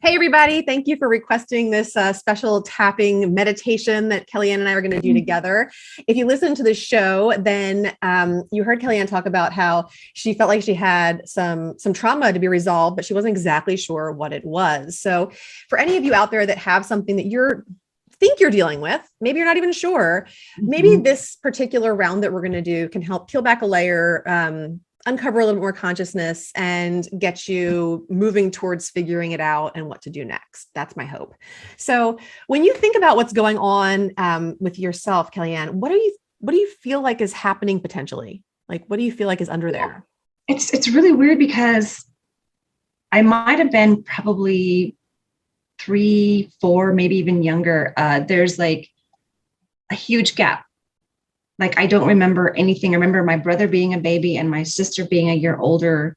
Hey, everybody. Thank you for requesting this special tapping meditation that Kellie Ann and I are going to do together. If you listen to the show, then you heard Kellie Ann talk about how she felt like she had some trauma to be resolved, but she wasn't exactly sure what it was. So for any of you out there that have something that think you're dealing with, maybe you're not even sure, maybe this particular round that we're going to do can help peel back a layer, uncover a little bit more consciousness and get you moving towards figuring it out and what to do next. That's my hope. So when you think about what's going on with yourself, Kellie Ann, what do you feel like is happening potentially? Like, what do you feel like is under there? It's really weird because I might have been probably 3, 4, maybe even younger. There's like a huge gap. Like, I don't remember anything. I remember my brother being a baby and my sister being a year older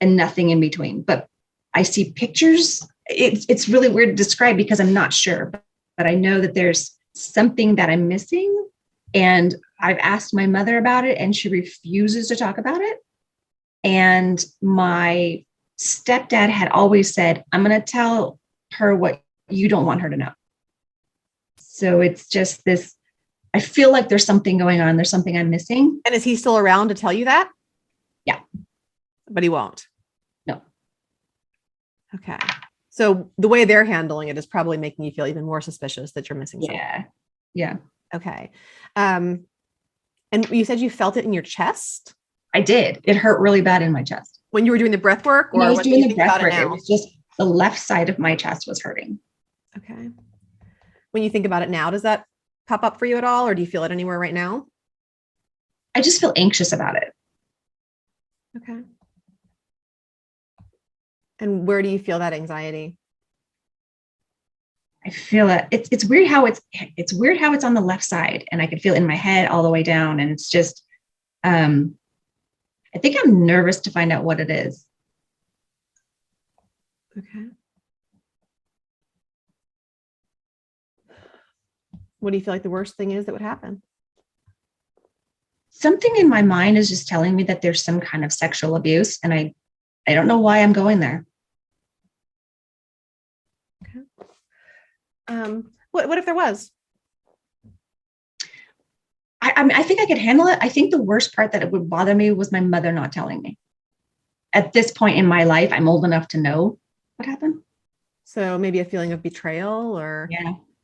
and nothing in between. But I see pictures. It's really weird to describe because I'm not sure, but I know that there's something that I'm missing. And I've asked my mother about it and she refuses to talk about it. And my stepdad had always said, I'm going to tell her what you don't want her to know. So it's just this, I feel like there's something going on. There's something I'm missing. And is he still around to tell you that? Yeah. But he won't. No. Okay. So the way they're handling it is probably making you feel even more suspicious that you're missing something. Yeah. Yeah. Okay. And you said you felt it in your chest? I did. It hurt really bad in my chest. When you were doing the breath work? When I was doing the breath work, it was just the left side of my chest was hurting. Okay. When you think about it now, does that pop up for you at all? Or do you feel it anywhere right now? I just feel anxious about it. Okay. And where do you feel that anxiety? I feel it. It's weird how it's weird how it's on the left side, and I can feel it in my head all the way down. And it's just, I think I'm nervous to find out what it is. Okay. What do you feel like the worst thing is that would happen? Something in my mind is just telling me that there's some kind of sexual abuse, and I don't know why I'm going there. Okay. What if there was? I think I could handle it. I think the worst part that it would bother me was my mother not telling me. At this point in my life, I'm old enough to know what happened. So maybe a feeling of betrayal or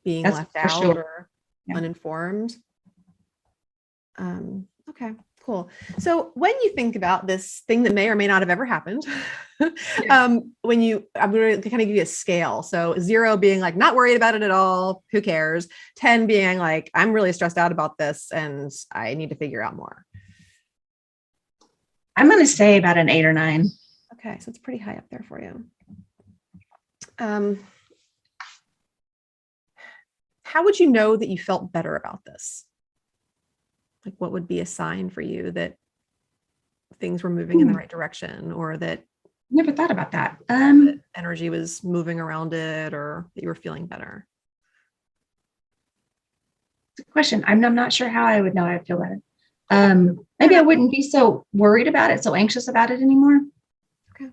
being left out or uninformed. Okay, cool. So when you think about this thing that may or may not have ever happened, I'm going to kind of give you a scale. So 0 being like, not worried about it at all. Who cares? 10 being like, I'm really stressed out about this and I need to figure out more. I'm going to say about an 8 or 9. Okay. So it's pretty high up there for you. How would you know that you felt better about this? Like, what would be a sign for you that things were moving in the right direction, or that never thought about that. Energy was moving around it, or that you were feeling better? Good question. I'm not sure how I would know I feel better. Maybe I wouldn't be so worried about it, so anxious about it anymore. Okay.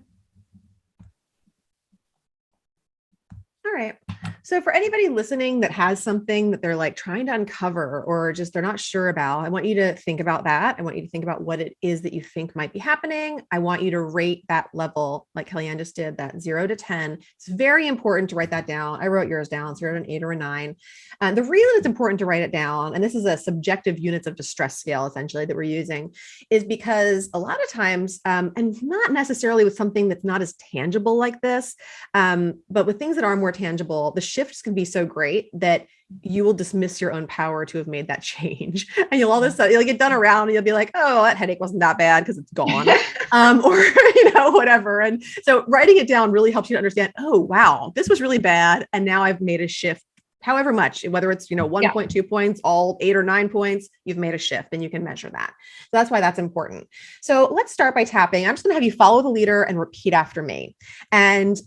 All right. So for anybody listening that has something that they're like trying to uncover or just they're not sure about, I want you to think about that. I want you to think about what it is that you think might be happening. I want you to rate that level like Kellie Ann just did, that 0 to 10. It's very important to write that down. I wrote yours down, 0 to an 8 or a 9. The reason it's important to write it down, and this is a subjective units of distress scale essentially that we're using, is because a lot of times, and not necessarily with something that's not as tangible like this, but with things that are more tangible, the shifts can be so great that you will dismiss your own power to have made that change. And you'll all of a sudden, you'll get done around and you'll be like, oh, that headache wasn't that bad because it's gone. Or, whatever. And so writing it down really helps you to understand, oh, wow, this was really bad. And now I've made a shift, however much, whether it's, 1.2 points, all 8 or 9 points, you've made a shift and you can measure that. So that's why that's important. So let's start by tapping. I'm just going to have you follow the leader and repeat after me. And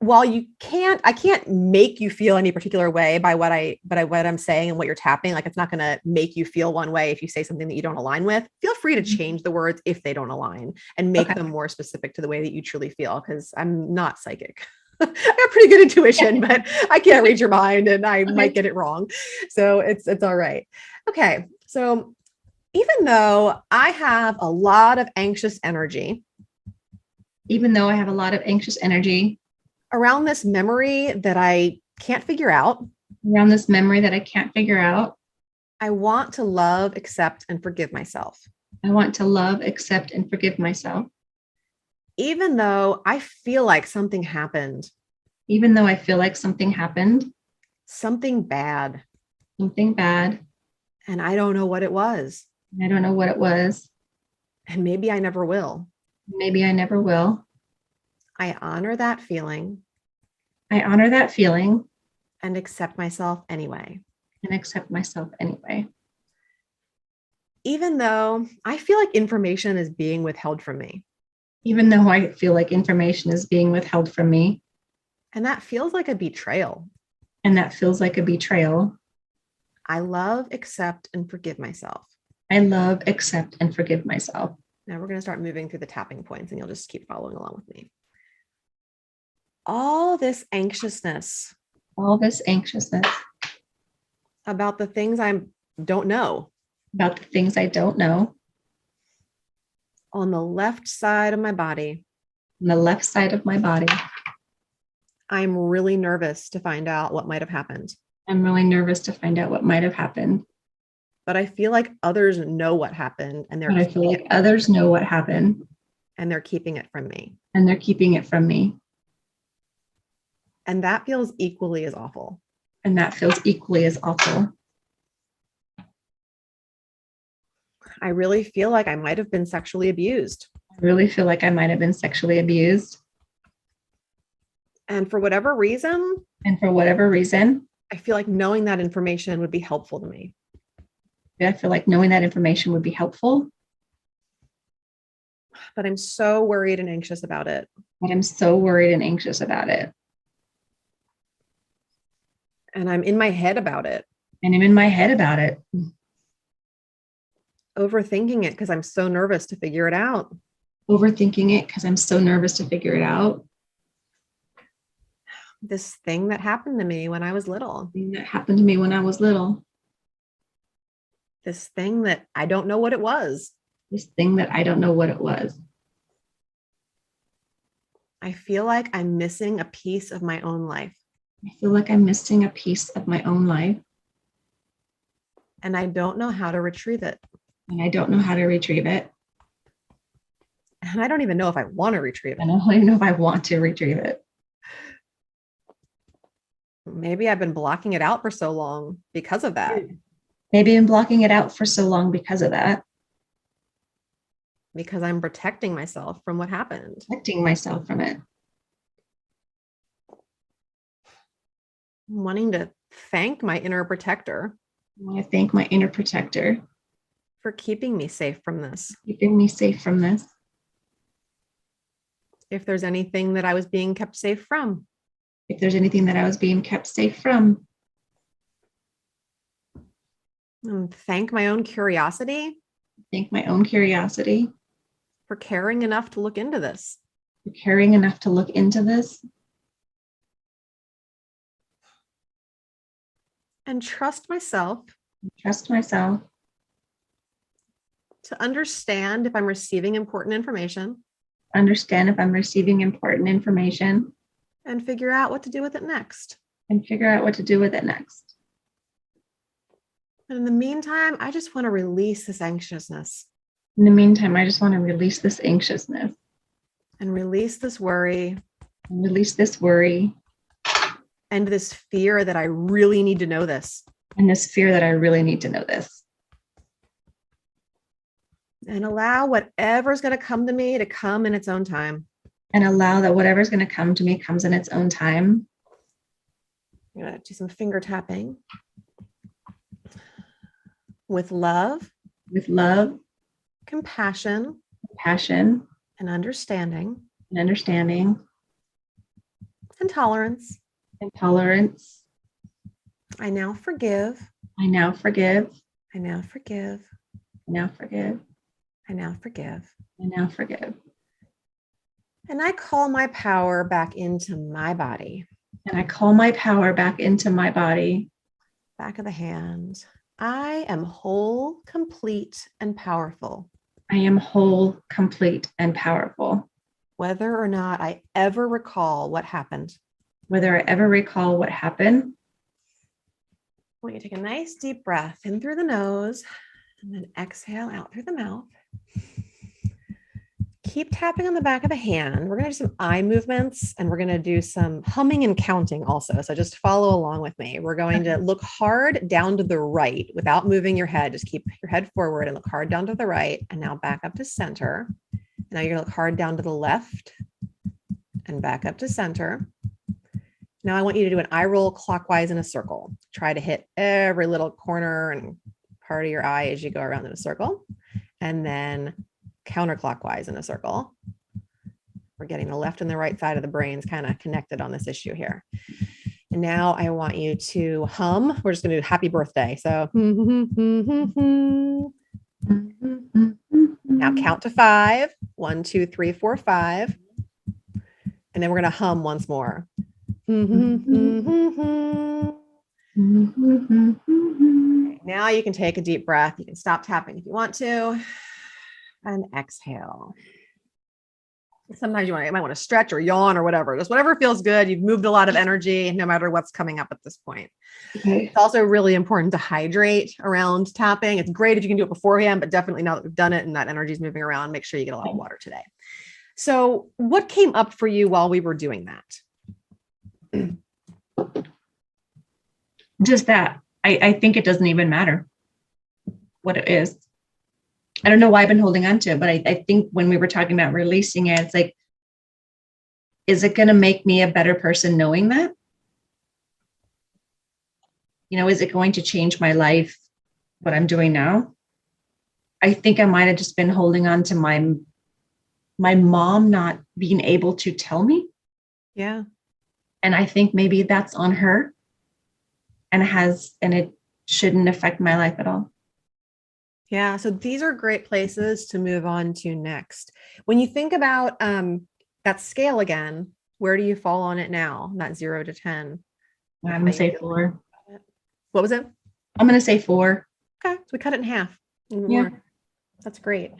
while I can't make you feel any particular way by what I'm saying and what you're tapping. Like, it's not going to make you feel one way if you say something that you don't align with. Feel free to change the words if they don't align and make them more specific to the way that you truly feel. Cause I'm not psychic. I have pretty good intuition, but I can't read your mind and I might get it wrong. So it's all right. Okay. So even though I have a lot of anxious energy, around this memory that I can't figure out, I want to love, accept, and forgive myself. Even though I feel like something happened, something bad, and I don't know what it was. And maybe I never will. I honor that feeling. And accept myself anyway. Even though I feel like information is being withheld from me. And that feels like a betrayal. I love, accept, and forgive myself. Now we're going to start moving through the tapping points and you'll just keep following along with me. All this anxiousness about the things I don't know. On the left side of my body. I'm really nervous to find out what might have happened. But I feel like others know what happened and they're keeping it from me. And that feels equally as awful. I really feel like I might have been sexually abused. And for whatever reason, I feel like knowing that information would be helpful to me. But I'm so worried and anxious about it. And I'm in my head about it. Overthinking it because I'm so nervous to figure it out. This thing that happened to me when I was little. This thing that I don't know what it was. I feel like I'm missing a piece of my own life. And I don't know how to retrieve it. And I don't even know if I want to retrieve it. Maybe I've been blocking it out for so long because of that. Because I'm protecting myself from what happened. Wanting to thank my inner protector. For keeping me safe from this. If there's anything that I was being kept safe from. And thank my own curiosity. For caring enough to look into this. And trust myself. To understand if I'm receiving important information. And figure out what to do with it next. And in the meantime, I just want to release this anxiousness. And release this worry. And this fear that I really need to know this. And allow whatever's going to come to me to come in its own time. I'm going to do some finger tapping. With love. Compassion. And understanding. and tolerance. and tolerance. I now forgive. I now forgive. I now forgive. I now forgive. I now forgive. I now forgive. And I call my power back into my body. And I call my power back into my body. Back of the hand. I am whole, complete, and powerful. I am whole, complete, and powerful. Whether or not I ever recall what happened. Whether I ever recall what happened. I want you to take a nice deep breath in through the nose and then exhale out through the mouth. Keep tapping on the back of the hand. We're going to do some eye movements and we're going to do some humming and counting also. So just follow along with me. We're going to look hard down to the right without moving your head. Just keep your head forward and look hard down to the right. And now back up to center. Now you're going to look hard down to the left and back up to center. Now I want you to do an eye roll clockwise in a circle. Try to hit every little corner and part of your eye as you go around in a circle. And then counterclockwise in a circle. We're getting the left and the right side of the brains kind of connected on this issue here. And now I want you to hum. We're just going to do happy birthday. So now count to 5. 1, 2, 3, 4, 5. And then we're going to hum once more. Now you can take a deep breath. You can stop tapping if you want to. And exhale. Sometimes you might want to stretch or yawn or whatever, just whatever feels good. You've moved a lot of energy no matter what's coming up at this point. Okay. It's also really important to hydrate around tapping. It's great if you can do it beforehand, but definitely now that we've done it and that energy is moving around, make sure you get a lot of water today. So what came up for you while we were doing that? Just that. I think it doesn't even matter what it is. I don't know why I've been holding on to it, but I think when we were talking about releasing it, it's like, is it going to make me a better person knowing that? You know, is it going to change my life, what I'm doing now? I think I might have just been holding on to my mom not being able to tell me. Yeah. And I think maybe that's on her and it shouldn't affect my life at all. Yeah. So these are great places to move on to next. When you think about that scale again, where do you fall on it now? That 0 to 10. I'm going to say 4. What was it? I'm going to say 4. Okay. So we cut it in half. Yeah. That's great.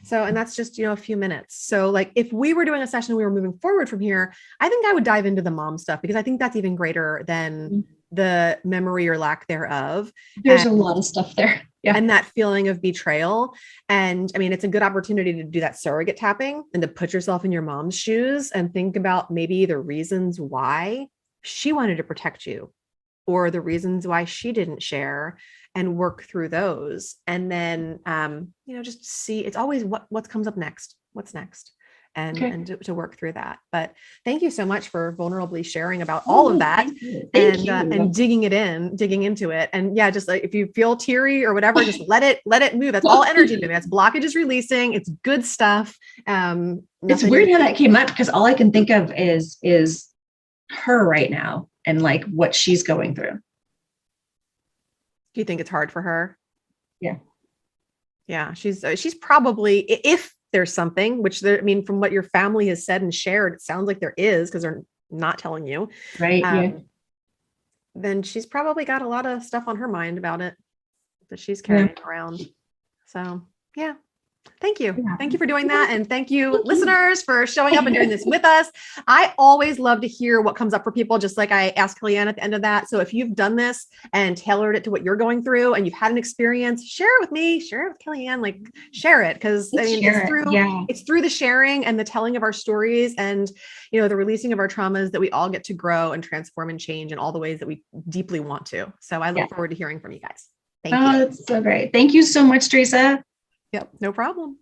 So, and that's just, a few minutes. So like if we were doing a session, we were moving forward from here, I think I would dive into the mom stuff because I think that's even greater than the memory or lack thereof. There's a lot of stuff there. Yeah. And that feeling of betrayal. And I mean, it's a good opportunity to do that surrogate tapping and to put yourself in your mom's shoes and think about maybe the reasons why she wanted to protect you or the reasons why she didn't share and work through those. And then, just see, it's always what comes up next, what's next. And to work through that. But thank you so much for vulnerably sharing about all of that and digging into it. And yeah, just like if you feel teary or whatever, just let it move. That's all energy moving. That's blockages releasing. It's good stuff. It's weird how that came up because all I can think of is her right now and like what she's going through. Do you think it's hard for her? Yeah. Yeah. She's probably, if there's something from what your family has said and shared, it sounds like there is because they're not telling you. Right. Then she's probably got a lot of stuff on her mind about it that she's carrying around. So yeah. Thank you. Yeah. Thank you for doing that. And thank you listeners for showing up and doing this with us. I always love to hear what comes up for people, just like I asked Kellie Ann at the end of that. So if you've done this and tailored it to what you're going through and you've had an experience, share it with me, share it with Kellie Ann, share it. Cause it's through the sharing and the telling of our stories and, the releasing of our traumas that we all get to grow and transform and change in all the ways that we deeply want to. So I look forward to hearing from you guys. Thank you. That's so great. Thank you so much, Theresa. Yep. No problem.